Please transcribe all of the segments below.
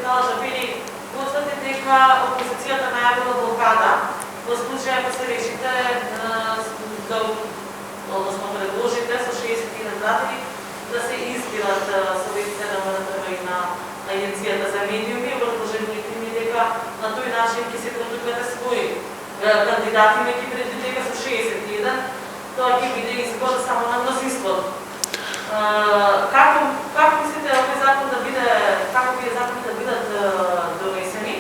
продолжа. Били потврди дека опозицијата најавила блокада во случај ако се решите односно предложите со 60 издатели да се избират советите на МНТВ и на Агенцијата за медиуми. Предложението ми дека на тој начин ќе се продуквате своји кандидати, имајќи предвид дека со 61 тоа ќе биде избор само на мнозинството. Како мислите овој закон да биде, како би закони да бидат донесени?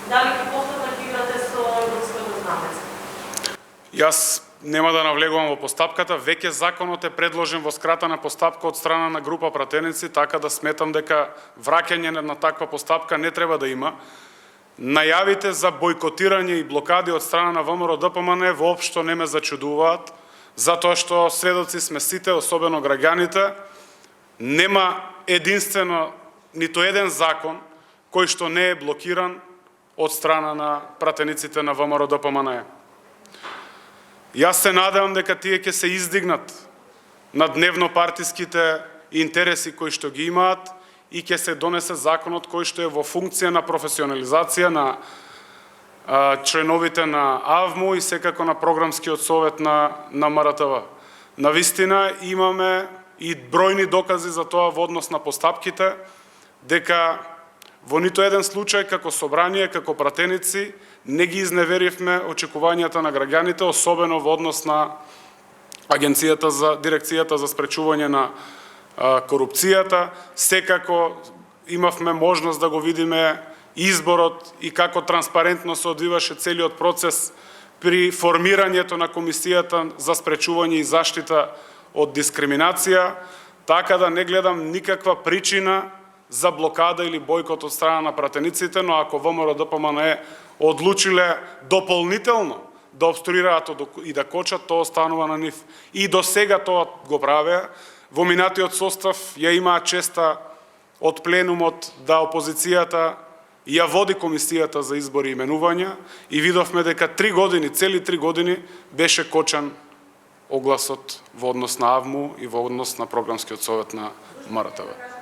Дали ќе повторно ќе играте со европското знамеце? Јас нема да навлегувам во постапката, веќе законот е предложен во скратена постапка од страна на група пратеници, така да сметам дека враќање на таква постапка не треба да има. Најавите за бојкотирање и блокади од страна на ВМРО-ДПМН воопшто не ме зачудуваат, затоа што сведоци сме сите, особено граѓаните, нема единствено ниту еден закон кој што не е блокиран од страна на пратениците на ВМРО-ДПМН. Јас се надевам дека тие ќе се издигнат на дневнопартиските интереси кои што ги имаат и ќе се донесе законот кој што е во функција на професионализација на членовите на АВМУ и секако на програмскиот совет на МРТВ. Навистина имаме и бројни докази за тоа во однос на постапките, дека во ниту еден случај како собрание, како пратеници, не ги изневеривме очекувањата на граѓаните, особено во однос на Дирекцијата за спречување на корупцијата. Секако имавме можност да го видиме изборот и како транспарентно се одвиваше целиот процес при формирањето на Комисијата за спречување и заштита од дискриминација, така да не гледам никаква причина за блокада или бојкот од страна на пратениците, но ако ВМРО-ДПМН одлучиле дополнително да обструираат и да кочат, тоа останува на нив. И до сега тоа го правеа. Во минатиот состав ја имаа честа од пленумот да опозицијата ја води Комисијата за избори и именувања и видовме дека цели 3 години беше кочан огласот во однос на АВМУ и во однос на програмскиот совет на МРТВ.